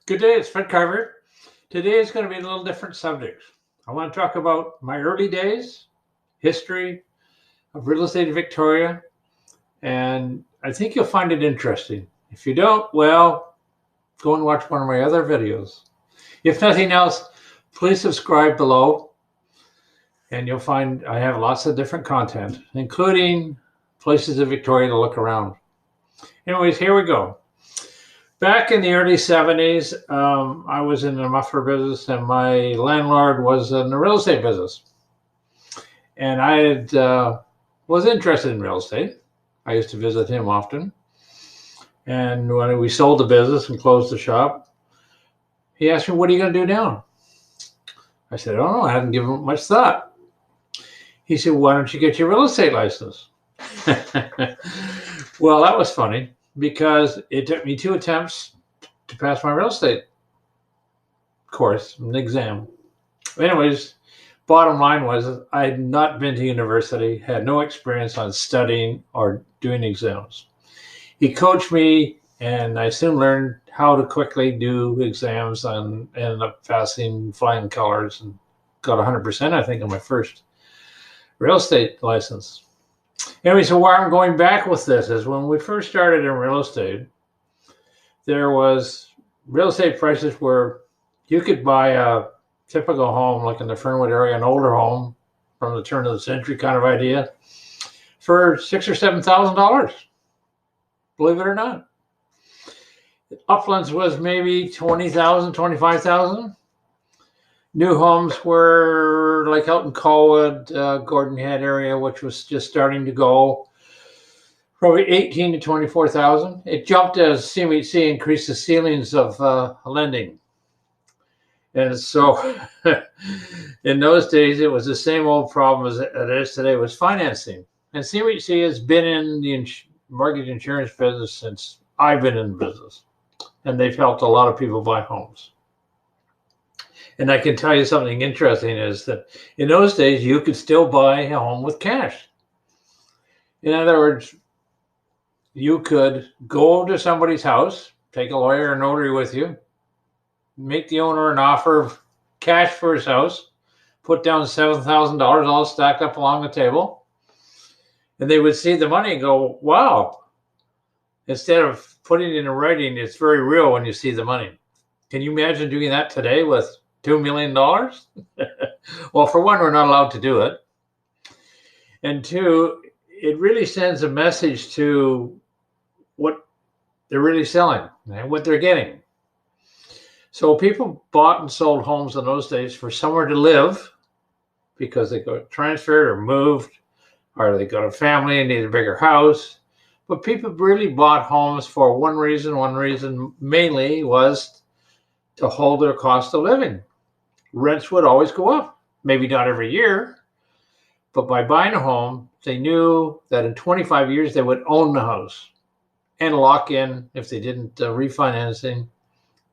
Good day, it's Fred Carver. Today is going to be a little different subject. I want to talk about my early days, history of real estate in Victoria, and I think you'll find it interesting. If you don't, well, go and watch one of my other videos. If nothing else, please subscribe below, and you'll find I have lots of different content, including places in Victoria to look around. Anyways, here we go. Back in the early 70s, I was in the muffler business, and my landlord was in the real estate business. And I was interested in real estate. I used to visit him often. And when we sold the business and closed the shop, he asked me, "What are you going to do now?" I said, "I don't know. I hadn't given it much thought." He said, "Why don't you get your real estate license?" Well, that was funny, because it took me 2 attempts to pass my real estate course, an exam. Anyways, bottom line was I had not been to university, had no experience on studying or doing exams. He coached me, and I soon learned how to quickly do exams and ended up passing flying colors and got 100%, I think, on my first real estate license. Anyway, so where I'm going back with this is when we first started in real estate, there was real estate prices where you could buy a typical home, like in the Fernwood area, an older home from the turn of the century kind of idea, for $6,000 or $7,000, believe it or not. Uplands was maybe $20,000, $25,000. New homes were like out in Colwood, Gordon Head area, which was just starting to go, probably $18,000 to $24,000. It jumped as CMHC increased the ceilings of lending. And so in those days, it was the same old problem as it is today, was financing. And CMHC has been in the mortgage insurance business since I've been in the business. And they've helped a lot of people buy homes. And I can tell you something interesting is that in those days, you could still buy a home with cash. In other words, you could go to somebody's house, take a lawyer or notary with you, make the owner an offer of cash for his house, put down $7,000 all stacked up along the table, and they would see the money and go, "Wow." Instead of putting it in writing, it's very real when you see the money. Can you imagine doing that today with $2 million? Well, for one, we're not allowed to do it. And two, it really sends a message to what they're really selling and what they're getting. So people bought and sold homes in those days for somewhere to live because they got transferred or moved, or they got a family and need a bigger house. But people really bought homes for one reason mainly was to hold their cost of living. Rents would always go up, maybe not every year, but by buying a home, they knew that in 25 years they would own the house and lock in, if they didn't refinancing,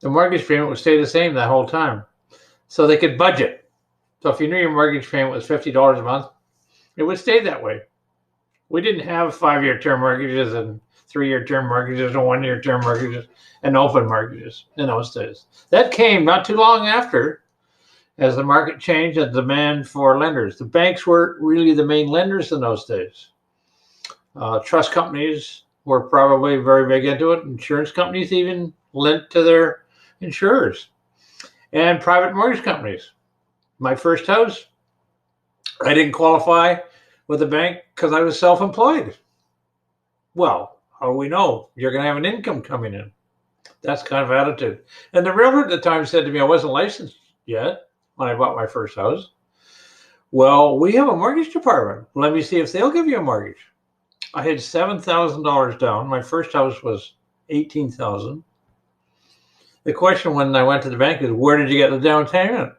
the mortgage payment would stay the same that whole time. So they could budget. So if you knew your mortgage payment was $50 a month, it would stay that way. We didn't have 5-year term mortgages and 3-year term mortgages and 1-year term mortgages and open mortgages in those days. That came not too long after, as the market changed and demand for lenders. The banks were really the main lenders in those days. Trust companies were probably very big into it. Insurance companies even lent to their insurers. And private mortgage companies. My first house, I didn't qualify with the bank because I was self-employed. Well, how do we know? You're going to have an income coming in. That's kind of attitude. And the realtor at the time said to me, I wasn't licensed yet when I bought my first house. "Well, we have a mortgage department. Let me see if they'll give you a mortgage." I had $7,000 down. My first house was $18,000. The question when I went to the bank is, "Where did you get the down payment?"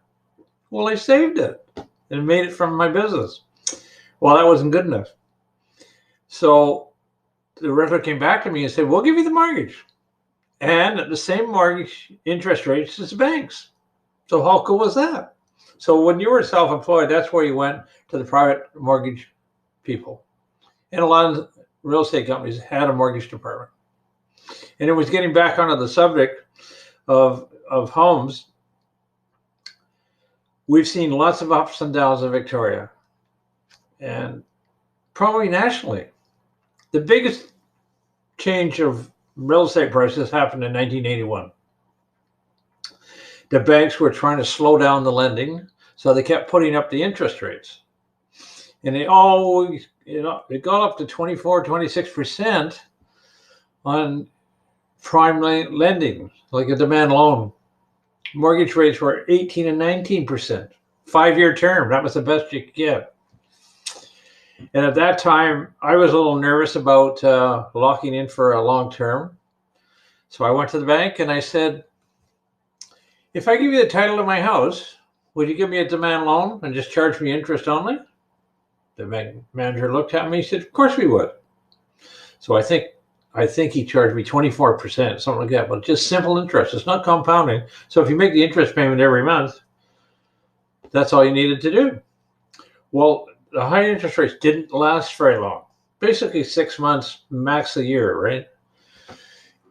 "Well, I saved it and made it from my business." Well, that wasn't good enough. So the realtor came back to me and said, "We'll give you the mortgage. And at the same mortgage interest rates as the banks." So how cool was that? So when you were self-employed, that's where you went to the private mortgage people. And a lot of real estate companies had a mortgage department. And it was getting back onto the subject of of homes, we've seen lots of ups and downs in Victoria, and probably nationally. The biggest change of real estate prices happened in 1981. The banks were trying to slow down the lending, so they kept putting up the interest rates. And they always, it got up to 24, 26% on prime lending, like a demand loan. Mortgage rates were 18 and 19%. 5-year term, that was the best you could get. And at that time, I was a little nervous about locking in for a long term. So I went to the bank and I said, if I give you the title to my house, would you give me a demand loan and just charge me interest only? The bank manager looked at me and said, of course we would. So I think he charged me 24%, something like that, but just simple interest. It's not compounding. So if you make the interest payment every month, that's all you needed to do. Well, the high interest rates didn't last very long. Basically 6 months, max a year, right?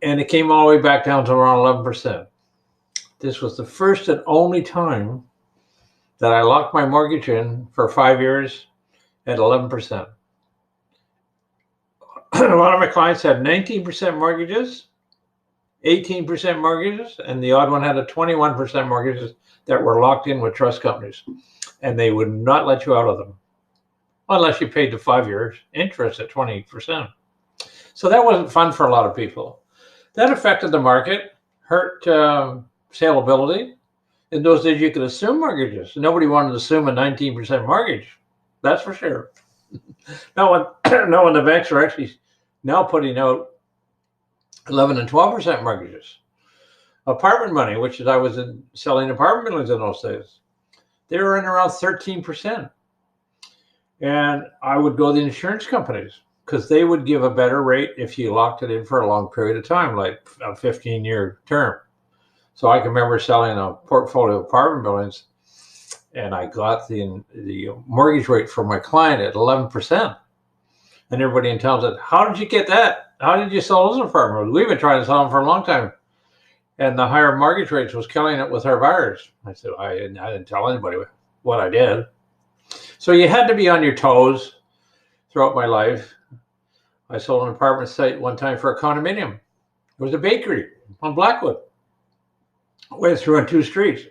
And it came all the way back down to around 11%. This was the first and only time that I locked my mortgage in for 5 years at 11%. A lot of my clients had 19% mortgages, 18% mortgages, and the odd one had a 21% mortgages that were locked in with trust companies. And they would not let you out of them unless you paid the 5 years interest at 20%. So that wasn't fun for a lot of people. That affected the market, hurt saleability. In those days, you could assume mortgages. Nobody wanted to assume a 19% mortgage. That's for sure. Now, when the banks are actually now putting out 11 and 12% mortgages. Apartment money, which is I was selling apartment buildings in those days, they were in around 13%. And I would go to the insurance companies because they would give a better rate if you locked it in for a long period of time, like a 15-year term. So I can remember selling a portfolio of apartment buildings, and I got the mortgage rate for my client at 11%. And everybody in town said, how did you get that? How did you sell those apartment buildings? We've been trying to sell them for a long time. And the higher mortgage rates was killing it with our buyers. I said, I didn't tell anybody what I did. So you had to be on your toes throughout my life. I sold an apartment site one time for a condominium. It was a bakery on Blackwood. Went through on 2 streets.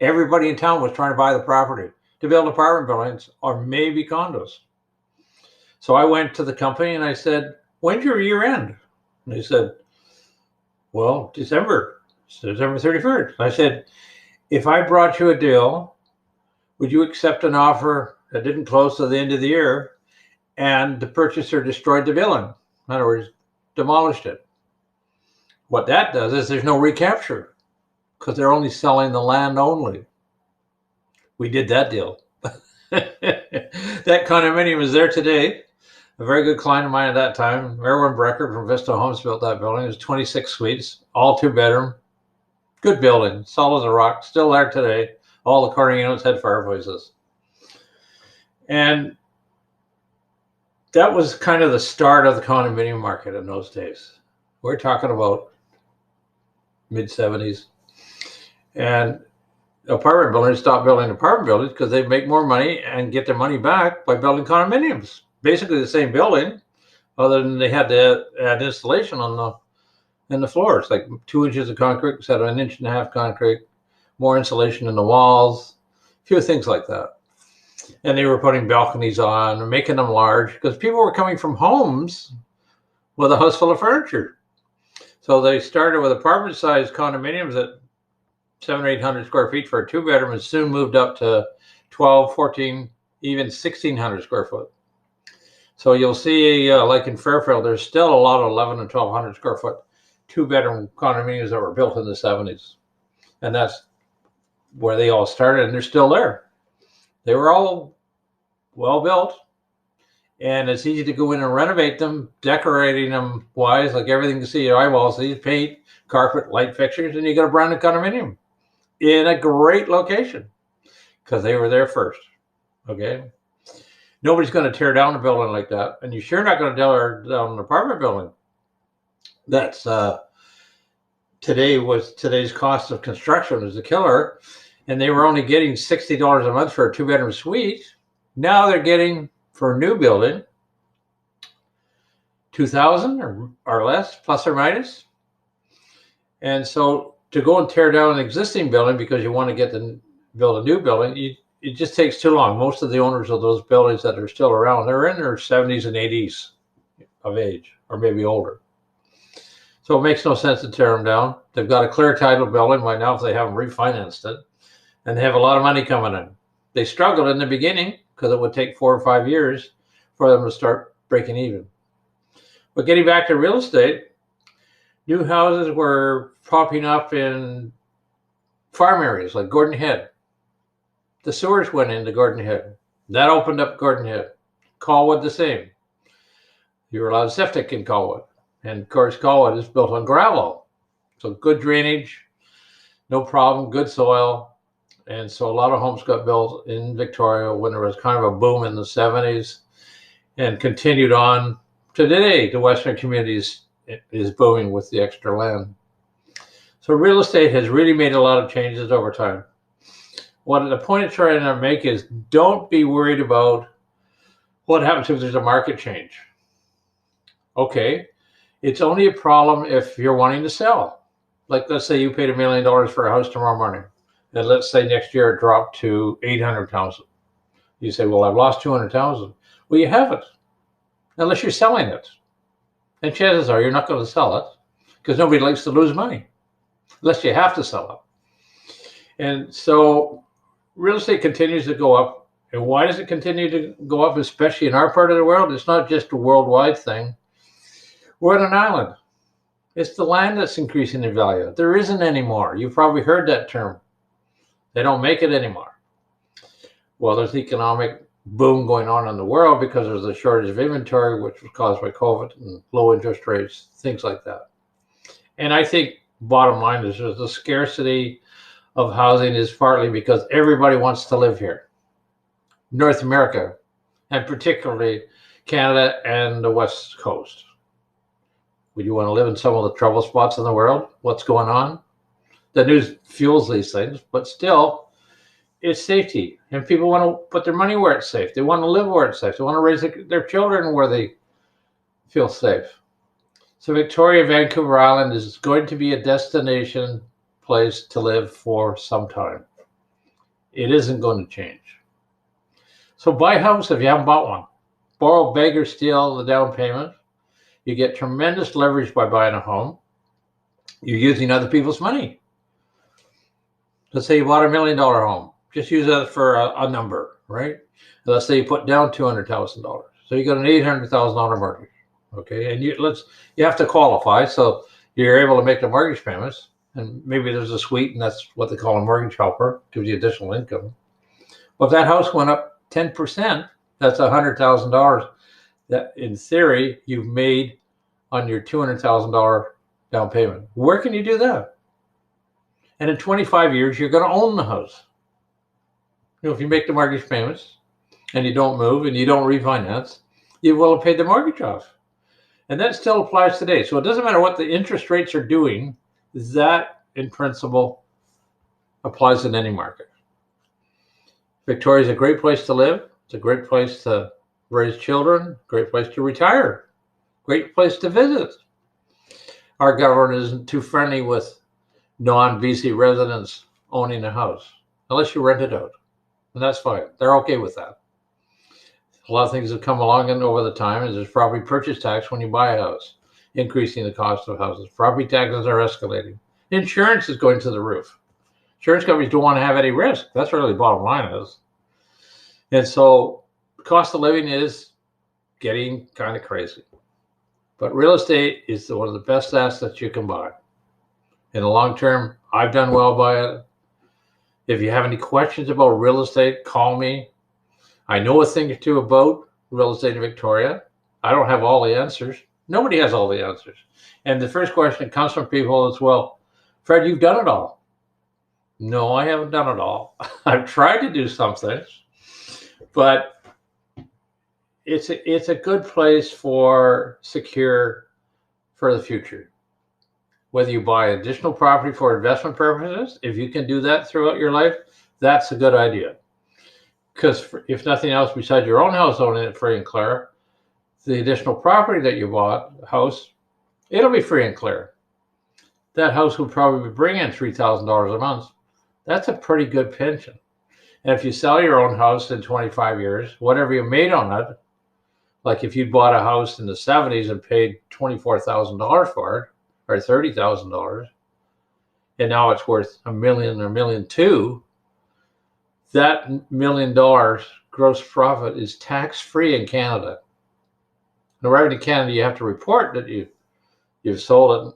Everybody in town was trying to buy the property to build apartment buildings or maybe condos. So I went to the company and I said, when's your year end? And they said, well, December 31st. I said, if I brought you a deal, would you accept an offer that didn't close to the end of the year and the purchaser destroyed the building? In other words, demolished it. What that does is there's no recapture because they're only selling the land only. We did that deal. That condominium is there today. A very good client of mine at that time, Erwin Brecker from Vista Homes, built that building. It was 26 suites, all 2-bedroom. Good building, solid as a rock, still there today. All the corner units had fireplaces. And that was kind of the start of the condominium market in those days. We're talking about mid-70s. And apartment builders stopped building apartment buildings because they make more money and get their money back by building condominiums. Basically the same building, other than they had to add insulation in the floors, like 2 inches of concrete instead of 1.5 inches concrete, more insulation in the walls, a few things like that. And they were putting balconies on and making them large because people were coming from homes with a house full of furniture. So they started with apartment-sized condominiums at 700 or 800 square feet for a 2-bedroom and soon moved up to 12, 14, even 1,600 square foot. So you'll see, like in Fairfield, there's still a lot of 1,100 and 1,200 square foot 2-bedroom condominiums that were built in the 70s. And that's where they all started, and they're still there. They were all well built, and it's easy to go in and renovate them, decorating them wise, like everything you see your eyeballs, these paint, carpet, light fixtures, and you get a brand new condominium in a great location because they were there first, okay? Nobody's going to tear down a building like that, and you're sure not going to tear down an apartment building that's today's cost of construction is a killer, and they were only getting $60 a month for a 2-bedroom suite. Now they're getting, for a new building, $2,000 or less, plus or minus. And so to go and tear down an existing building because you want to build a new building, it just takes too long. Most of the owners of those buildings that are still around, they're in their 70s and 80s of age, or maybe older. So it makes no sense to tear them down. They've got a clear title building by now if they haven't refinanced it, and they have a lot of money coming in. They struggled in the beginning because it would take 4 or 5 years for them to start breaking even. But getting back to real estate, new houses were popping up in farm areas like Gordon Head. The sewers went into Gordon Head. That opened up Gordon Head. Colwood, the same. You were allowed septic in Colwood. And of course, Colwood is built on gravel. So good drainage, no problem, good soil. And so a lot of homes got built in Victoria when there was kind of a boom in the 70s and continued on to today. The Western communities is booming with the extra land. So real estate has really made a lot of changes over time. What the point I'm trying to make is don't be worried about what happens if there's a market change. Okay, it's only a problem if you're wanting to sell. Like, let's say you paid $1 million for a house tomorrow morning, and let's say next year it dropped to 800,000. You say, well, I've lost 200,000. Well, you haven't, unless you're selling it. And chances are you're not going to sell it because nobody likes to lose money, unless you have to sell it. And so real estate continues to go up. And why does it continue to go up, especially in our part of the world? It's not just a worldwide thing. We're on an island. It's the land that's increasing in value. There isn't anymore. You've probably heard that term. They don't make it anymore. Well, there's economic boom going on in the world because there's a shortage of inventory, which was caused by COVID and low interest rates, things like that. And I think bottom line is there's the scarcity of housing is partly because everybody wants to live here. North America, and particularly Canada and the West Coast. Would you want to live in some of the trouble spots in the world? What's going on? The news fuels these things, but still, it's safety. And people want to put their money where it's safe. They want to live where it's safe. They want to raise their children where they feel safe. So Victoria, Vancouver Island is going to be a destination place to live for some time. It isn't going to change. So buy a house if you haven't bought one. Borrow, beg, or steal the down payment. You get tremendous leverage by buying a home. You're using other people's money. Let's say you bought $1 million home. Just use that for a number, right? And let's say you put down $200,000. So you got an $800,000 mortgage, okay? And you have to qualify, so you're able to make the mortgage payments. And maybe there's a suite, and that's what they call a mortgage helper, gives you additional income. Well, if that house went up 10%, that's $100,000 that, in theory, you've made on your $200,000 down payment. Where can you do that? And in 25 years, you're going to own the house. You know, if you make the mortgage payments and you don't move and you don't refinance, you will have paid the mortgage off. And that still applies today. So it doesn't matter what the interest rates are doing, that in principle applies in any market. Victoria is a great place to live. It's a great place to raise children, great place to retire, great place to visit. Our government isn't too friendly with non-BC residents owning a house, unless you rent it out. And that's fine. They're okay with that. A lot of things have come along and over the time, is there's property purchase tax when you buy a house, increasing the cost of houses. Property taxes are escalating. Insurance is going to the roof. Insurance companies don't want to have any risk. That's really the bottom line is. And so the cost of living is getting kind of crazy. But real estate is one of the best assets you can buy. In the long term, I've done well by it. If you have any questions about real estate, call me. I know a thing or two about real estate in Victoria. I don't have all the answers. Nobody has all the answers. And the first question comes from people as well. Fred, you've done it all. No, I haven't done it all. I've tried to do some things, but it's a good place for secure for the future. Whether you buy additional property for investment purposes, if you can do that throughout your life, that's a good idea. Because if nothing else besides your own house owning it free and clear, the additional property that you bought, house, it'll be free and clear. That house will probably bring in $3,000 a month. That's a pretty good pension. And if you sell your own house in 25 years, whatever you made on it, like if you bought a house in the 70s and paid $24,000 for it, or $30,000, and now it's worth $1 million or $1.2 million, that $1 million gross profit is tax-free in Canada. Now, right in Canada, you have to report that you've sold it,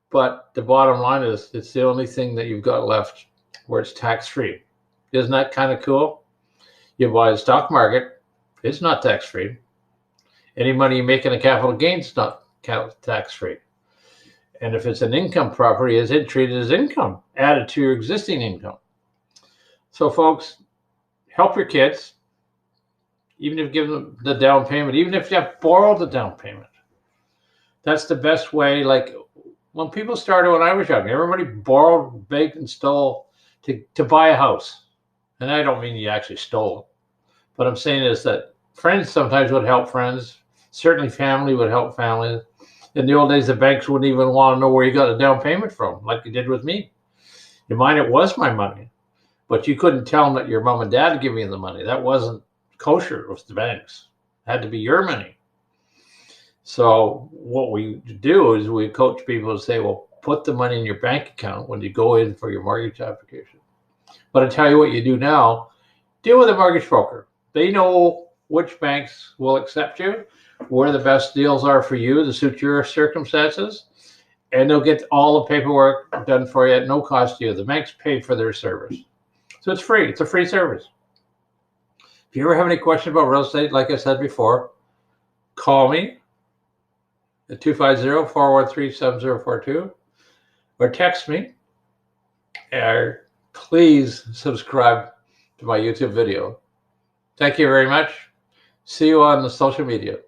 but the bottom line is it's the only thing that you've got left where it's tax-free. Isn't that kind of cool? You buy the stock market, it's not tax-free. Any money you make in a capital gain is not tax-free. And if it's an income property, is it treated as income, added to your existing income? So folks, help your kids, even if you give them the down payment, even if you have borrowed the down payment. That's the best way. Like when people started when I was young, everybody borrowed, begged, and stole to buy a house. And I don't mean you actually stole. What I'm saying is that friends sometimes would help friends. Certainly family would help family. In the old days, the banks wouldn't even want to know where you got a down payment from, like you did with me. In mine, it was my money. But you couldn't tell them that your mom and dad give you the money. That wasn't kosher with the banks. It had to be your money. So what we do is we coach people to say, well, put the money in your bank account when you go in for your mortgage application. But I tell you what you do now, deal with a mortgage broker. They know which banks will accept you, where the best deals are for you to suit your circumstances, and they'll get all the paperwork done for you at no cost to you. The banks pay for their service. So it's free. It's a free service. If you ever have any questions about real estate, like I said before, call me at 250-413-7042 or text me, or please subscribe to my YouTube video. Thank you very much. See you on the social media.